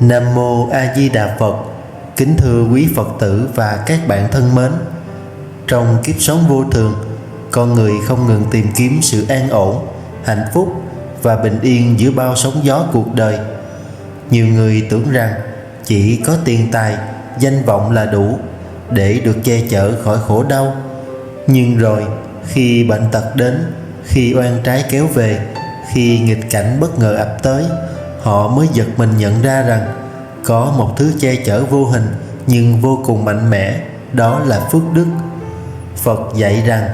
Nam Mô A Di Đà Phật. Kính thưa quý Phật tử và các bạn thân mến, trong kiếp sống vô thường, con người không ngừng tìm kiếm sự an ổn, hạnh phúc và bình yên giữa bao sóng gió cuộc đời. Nhiều người tưởng rằng chỉ có tiền tài, danh vọng là đủ để được che chở khỏi khổ đau. Nhưng rồi khi bệnh tật đến, khi oan trái kéo về, khi nghịch cảnh bất ngờ ập tới, họ mới giật mình nhận ra rằng có một thứ che chở vô hình nhưng vô cùng mạnh mẽ, đó là phước đức. Phật dạy rằng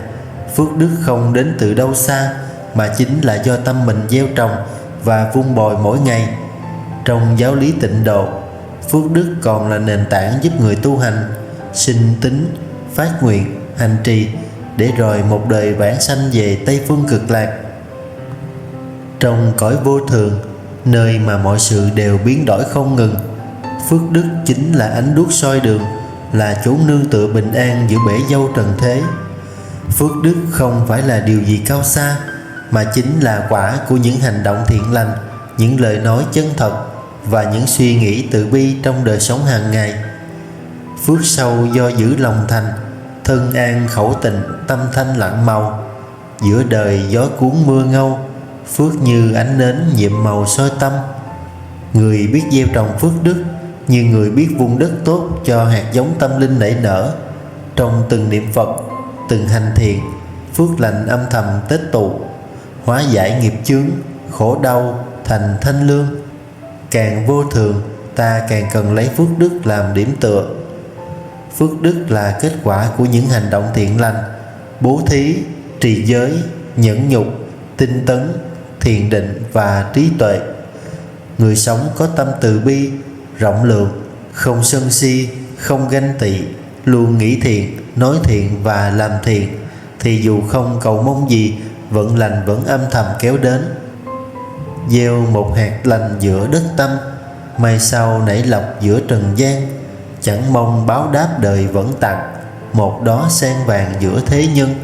phước đức không đến từ đâu xa, mà chính là do tâm mình gieo trồng và vun bồi mỗi ngày. Trong giáo lý Tịnh Độ, phước đức còn là nền tảng giúp người tu hành sinh tín, phát nguyện, hành trì để rồi một đời vãng sanh về Tây Phương Cực Lạc. Trong cõi vô thường, nơi mà mọi sự đều biến đổi không ngừng, phước đức chính là ánh đuốc soi đường, là chốn nương tựa bình an giữa bể dâu trần thế. Phước đức không phải là điều gì cao xa, mà chính là quả của những hành động thiện lành, những lời nói chân thật và những suy nghĩ từ bi trong đời sống hàng ngày. Phước sâu do giữ lòng thành, thân an khẩu tịnh, tâm thanh lặng màu. Giữa đời gió cuốn mưa ngâu, phước như ánh nến nhiệm màu soi tâm. Người biết gieo trồng phước đức như người biết vun đất tốt cho hạt giống tâm linh nảy nở. Trong từng niệm Phật, từng hành thiện, phước lành âm thầm tích tụ, hóa giải nghiệp chướng, khổ đau thành thanh lương. Càng vô thường, ta càng cần lấy phước đức làm điểm tựa. Phước đức là kết quả của những hành động thiện lành, bố thí, trì giới, nhẫn nhục, tinh tấn, thiền định và trí tuệ. Người sống có tâm từ bi, rộng lượng, không sân si, không ganh tị, luôn nghĩ thiện, nói thiện và làm thiện, thì dù không cầu mong gì, vận lành vẫn âm thầm kéo đến. Gieo một hạt lành giữa đất tâm, mai sau nảy lộc giữa trần gian. Chẳng mong báo đáp đời vẫn tặng, một đóa sen vàng giữa thế nhân.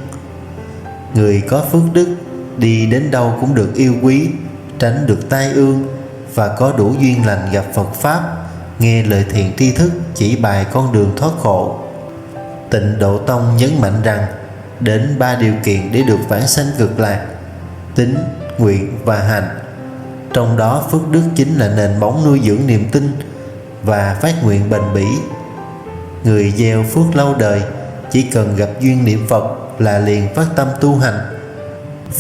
Người có phước đức, đi đến đâu cũng được yêu quý, tránh được tai ương, và có đủ duyên lành gặp Phật Pháp, nghe lời thiện tri thức chỉ bài con đường thoát khổ. Tịnh Độ Tông nhấn mạnh rằng đến 3 điều kiện để được vãng sanh Cực Lạc: tín, nguyện và hành. Trong đó phước đức chính là nền móng nuôi dưỡng niềm tin và phát nguyện bền bỉ. Người gieo phước lâu đời chỉ cần gặp duyên niệm Phật là liền phát tâm tu hành.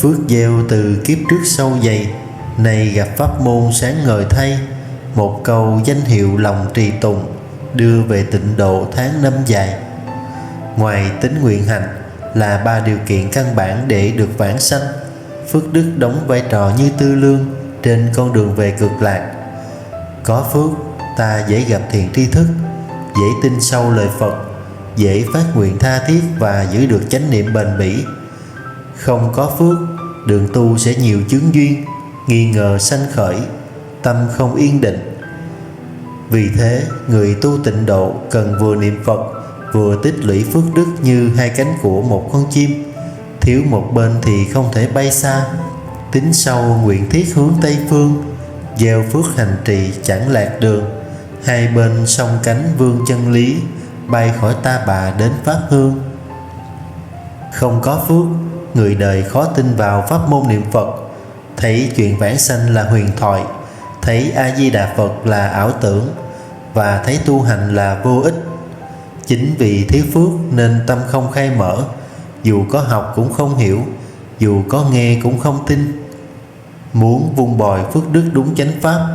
Phước gieo từ kiếp trước sâu dày, nay gặp pháp môn sáng ngời thay. Một câu danh hiệu lòng trì tụng, đưa về tịnh độ tháng năm dài. Ngoài tín nguyện hành là 3 điều kiện căn bản để được vãng sanh, phước đức đóng vai trò như tư lương trên con đường về Cực Lạc. Có phước, ta dễ gặp thiện tri thức, dễ tin sâu lời Phật, dễ phát nguyện tha thiết và giữ được chánh niệm bền bỉ. Không có phước, đường tu sẽ nhiều chướng duyên, nghi ngờ sanh khởi, tâm không yên định. Vì thế, người tu tịnh độ cần vừa niệm Phật, vừa tích lũy phước đức như hai cánh của một con chim. Thiếu một bên thì không thể bay xa. Tính sâu nguyện thiết hướng Tây Phương, gieo phước hành trì chẳng lạc đường. Hai bên song cánh vương chân lý, bay khỏi ta bà đến Pháp Hương. Không có phước, người đời khó tin vào pháp môn niệm Phật, thấy chuyện vãng sanh là huyền thoại, thấy A Di Đà Phật là ảo tưởng, và thấy tu hành là vô ích. Chính vì thiếu phước nên tâm không khai mở, dù có học cũng không hiểu, dù có nghe cũng không tin. Muốn vun bồi phước đức đúng chánh pháp,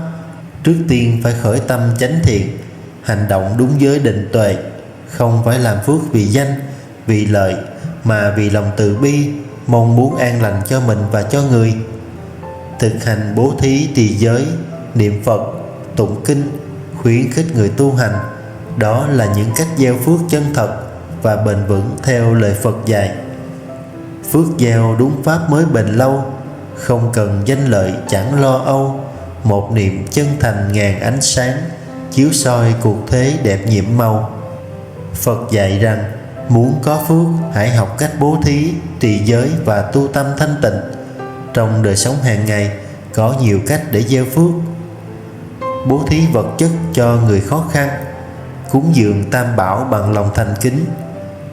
trước tiên phải khởi tâm chánh thiện, hành động đúng giới định tuệ. Không phải làm phước vì danh, vì lợi, mà vì lòng từ bi, mong muốn an lành cho mình và cho người. Thực hành bố thí trì giới, niệm Phật, tụng kinh, khuyến khích người tu hành, đó là những cách gieo phước chân thật và bền vững theo lời Phật dạy. Phước gieo đúng pháp mới bền lâu, không cần danh lợi chẳng lo âu. Một niệm chân thành ngàn ánh sáng, chiếu soi cuộc thế đẹp nhiệm màu. Phật dạy rằng muốn có phước, hãy học cách bố thí, trì giới và tu tâm thanh tịnh. Trong đời sống hàng ngày có nhiều cách để gieo phước. bố thí vật chất cho người khó khăn, cúng dường tam bảo bằng lòng thành kính,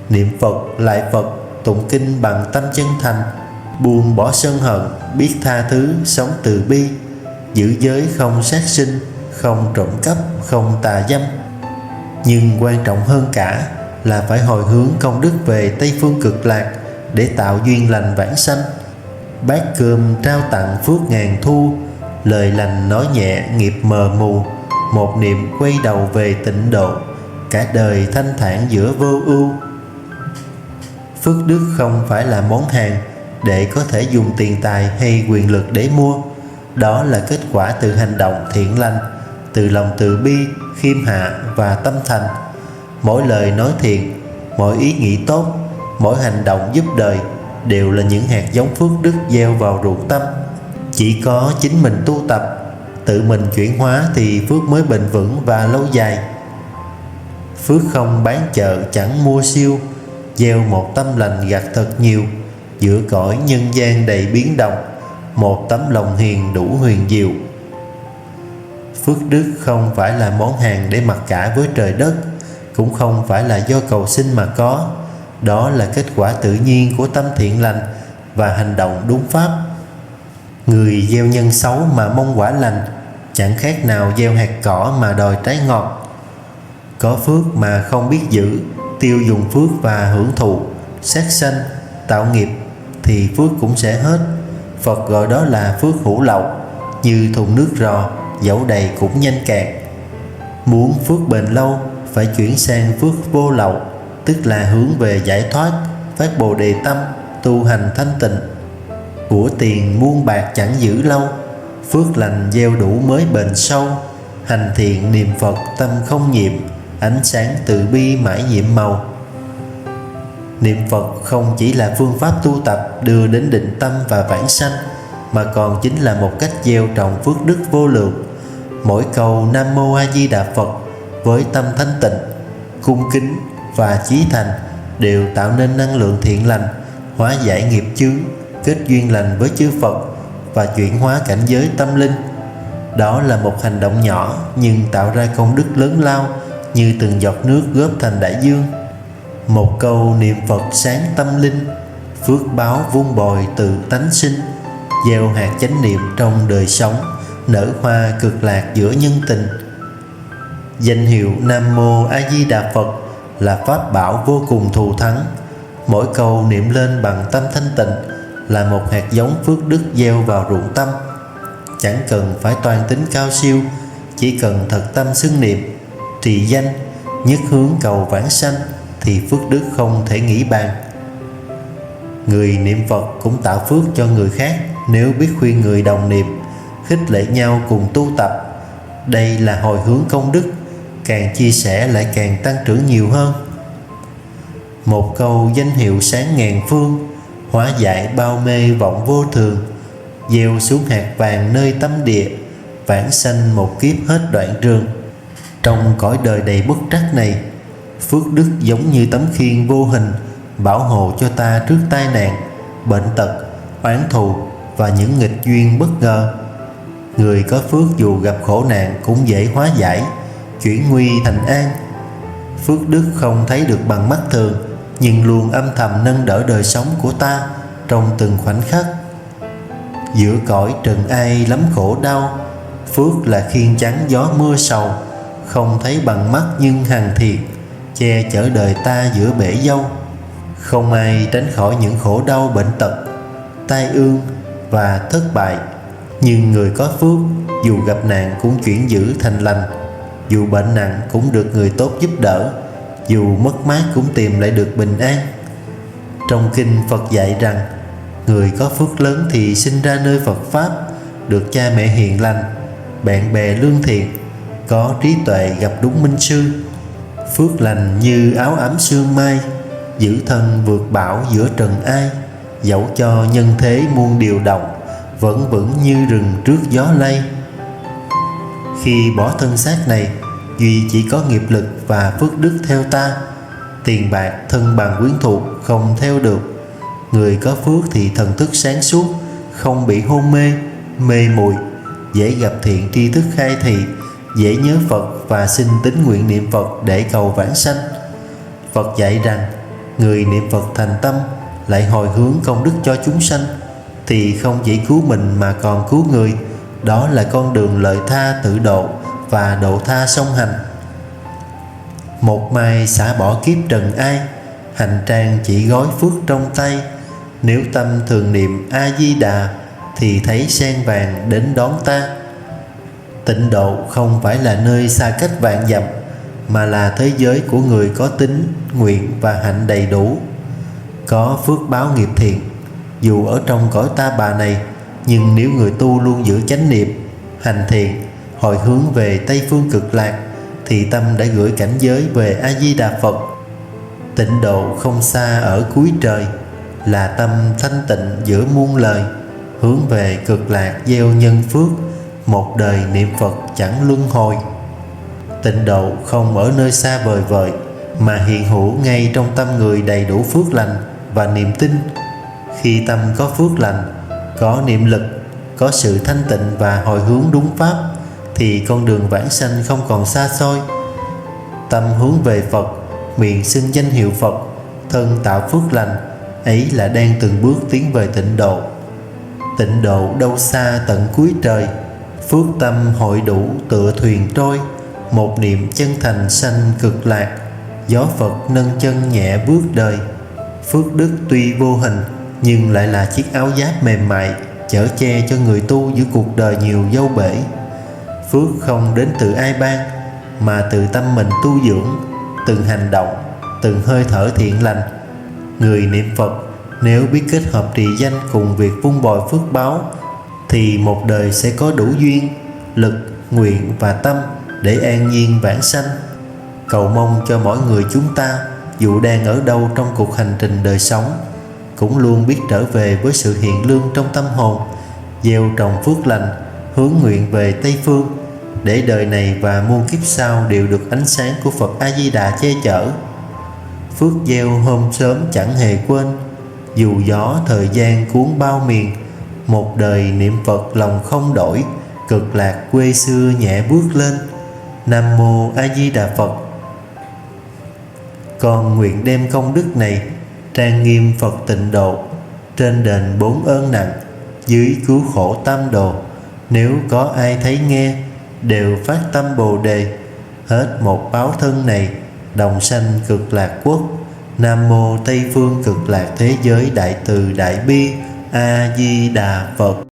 niệm Phật lại Phật, tụng kinh bằng tâm chân thành, buông bỏ sân hận, biết tha thứ, sống từ bi, giữ giới không sát sinh, không trộm cắp, không tà dâm. Nhưng quan trọng hơn cả là phải hồi hướng công đức về Tây Phương Cực Lạc để tạo duyên lành vãng sanh. Bát cơm trao tặng phước ngàn thu, lời lành nói nhẹ nghiệp mờ mù, một niệm quay đầu về tịnh độ, cả đời thanh thản giữa vô ưu. Phước đức không phải là món hàng để có thể dùng tiền tài hay quyền lực để mua. Đó là kết quả từ hành động thiện lành, từ lòng từ bi, khiêm hạ và tâm thành. Mỗi lời nói thiện, mỗi ý nghĩ tốt, mỗi hành động giúp đời đều là những hạt giống phước đức gieo vào ruột tâm. Chỉ có chính mình tu tập, tự mình chuyển hóa thì phước mới bền vững và lâu dài. Phước không bán chợ chẳng mua siêu, gieo một tâm lành gặt thật nhiều, giữa cõi nhân gian đầy biến động, một tấm lòng hiền đủ huyền diệu. Phước đức không phải là món hàng để mặc cả với trời đất, cũng không phải là do cầu xin mà có. Đó là kết quả tự nhiên của tâm thiện lành và hành động đúng pháp. Người gieo nhân xấu mà mong quả lành, chẳng khác nào gieo hạt cỏ mà đòi trái ngọt. Có phước mà không biết giữ, tiêu dùng phước và hưởng thụ, sát sanh, tạo nghiệp thì phước cũng sẽ hết. Phật gọi đó là phước hữu lậu, như thùng nước rò, dẫu đầy cũng nhanh cạn. Muốn phước bền lâu phải chuyển sang phước vô lậu, tức là hướng về giải thoát, phát bồ đề tâm, tu hành thanh tịnh. Của tiền muôn bạc chẳng giữ lâu, phước lành gieo đủ mới bền sâu. Hành thiện niệm Phật tâm không nhiệm, ánh sáng từ bi mãi nhiệm màu. Niệm Phật không chỉ là phương pháp tu tập đưa đến định tâm và vãng sanh, mà còn chính là một cách gieo trồng phước đức vô lượng. Mỗi câu Nam Mô A Di Đà Phật với tâm thanh tịnh, cung kính và chí thành đều tạo nên năng lượng thiện lành, hóa giải nghiệp chướng, kết duyên lành với chư Phật và chuyển hóa cảnh giới tâm linh. Đó là một hành động nhỏ nhưng tạo ra công đức lớn lao, như từng giọt nước góp thành đại dương. Một câu niệm Phật sáng tâm linh, phước báo vun bồi từ tánh sinh, gieo hạt chánh niệm trong đời sống, nở hoa cực lạc giữa nhân tình. Danh hiệu Nam Mô A Di Đà Phật là pháp bảo vô cùng thù thắng. Mỗi câu niệm lên bằng tâm thanh tịnh là một hạt giống phước đức gieo vào ruộng tâm. Chẳng cần phải toan tính cao siêu, chỉ cần thật tâm xưng niệm, trì danh, nhất hướng cầu vãng sanh thì phước đức không thể nghĩ bàn. Người niệm Phật cũng tạo phước cho người khác nếu biết khuyên người đồng niệm, khích lệ nhau cùng tu tập. Đây là hồi hướng công đức, càng chia sẻ lại càng tăng trưởng nhiều hơn. Một câu danh hiệu sáng ngàn phương, hóa giải bao mê vọng vô thường, gieo xuống hạt vàng nơi tâm địa, vãng sanh một kiếp hết đoạn trường. Trong cõi đời đầy bất trắc này, phước đức giống như tấm khiên vô hình bảo hộ cho ta trước tai nạn, bệnh tật, oán thù và những nghịch duyên bất ngờ. Người có phước dù gặp khổ nạn cũng dễ hóa giải, chuyển nguy thành an. Phước đức không thấy được bằng mắt thường, nhưng luôn âm thầm nâng đỡ đời sống của ta trong từng khoảnh khắc. Giữa cõi trần ai lắm khổ đau, phước là khiên chắn gió mưa sầu, không thấy bằng mắt nhưng hằng thiệt, che chở đời ta giữa bể dâu. Không ai tránh khỏi những khổ đau bệnh tật, tai ương và thất bại, nhưng người có phước dù gặp nạn cũng chuyển dữ thành lành, dù bệnh nặng cũng được người tốt giúp đỡ, dù mất mát cũng tìm lại được bình an. Trong kinh Phật dạy rằng, người có phước lớn thì sinh ra nơi Phật Pháp, được cha mẹ hiền lành, bạn bè lương thiện, có trí tuệ gặp đúng minh sư. Phước lành như áo ấm sương mai, giữ thân vượt bão giữa trần ai. Dẫu cho nhân thế muôn điều động, vẫn vững như rừng trước gió lay. Khi bỏ thân xác này, duy chỉ có nghiệp lực và phước đức theo ta. Tiền bạc, thân bằng quyến thuộc không theo được. Người có phước thì thần thức sáng suốt, không bị hôn mê, mê muội, dễ gặp thiện tri thức khai thị, dễ nhớ Phật và xin tín nguyện niệm Phật để cầu vãng sanh. Phật dạy rằng người niệm Phật thành tâm lại hồi hướng công đức cho chúng sanh thì không chỉ cứu mình mà còn cứu người. Đó là con đường lợi tha tự độ và độ tha song hành. Một mai xả bỏ kiếp trần ai, hành trang chỉ gói phước trong tay. Nếu tâm thường niệm A Di Đà thì thấy sen vàng đến đón ta. Tịnh độ không phải là nơi xa cách vạn dặm, mà là thế giới của người có tín, nguyện và hạnh đầy đủ, có phước báo nghiệp thiện. Dù ở trong cõi ta bà này, nhưng nếu người tu luôn giữ chánh niệm, hành thiện, hồi hướng về Tây Phương Cực Lạc, thì tâm đã gửi cảnh giới về A Di Đà Phật. Tịnh độ không xa ở cuối trời, là tâm thanh tịnh giữa muôn lời, hướng về Cực Lạc gieo nhân phước, một đời niệm Phật chẳng luân hồi. Tịnh độ không ở nơi xa vời vợi, mà hiện hữu ngay trong tâm người đầy đủ phước lành và niềm tin. Khi tâm có phước lành, có niệm lực, có sự thanh tịnh và hồi hướng đúng pháp, thì con đường vãng sanh không còn xa xôi. Tâm hướng về Phật, miệng xưng danh hiệu Phật, thân tạo phước lành, ấy là đang từng bước tiến về tịnh độ. Tịnh độ đâu xa tận cuối trời, phước tâm hội đủ tựa thuyền trôi, một niệm chân thành sanh Cực Lạc, gió Phật nâng chân nhẹ bước đời. Phước đức tuy vô hình, nhưng lại là chiếc áo giáp mềm mại chở che cho người tu giữa cuộc đời nhiều dâu bể. Phước không đến từ ai ban, mà từ tâm mình tu dưỡng, từng hành động, từng hơi thở thiện lành. Người niệm Phật nếu biết kết hợp trì danh cùng việc vun bồi phước báo, thì một đời sẽ có đủ duyên, lực, nguyện và tâm để an nhiên vãng sanh. Cầu mong cho mỗi người chúng ta, dù đang ở đâu trong cuộc hành trình đời sống, cũng luôn biết trở về với sự hiện lương trong tâm hồn, gieo trồng phước lành, hướng nguyện về Tây Phương, để đời này và muôn kiếp sau đều được ánh sáng của Phật A Di Đà che chở. Phước gieo hôm sớm chẳng hề quên, dù gió thời gian cuốn bao miền. Một đời niệm Phật lòng không đổi, Cực Lạc quê xưa nhẹ bước lên. Nam Mô A Di Đà Phật. Con nguyện đem công đức này trang nghiêm Phật tịnh độ, trên đền bốn ơn nặng, dưới cứu khổ tam đồ. Nếu có ai thấy nghe, đều phát tâm Bồ Đề, hết một báo thân này, đồng sanh Cực Lạc quốc. Nam Mô Tây Phương Cực Lạc thế giới đại từ đại bi A Di Đà Phật.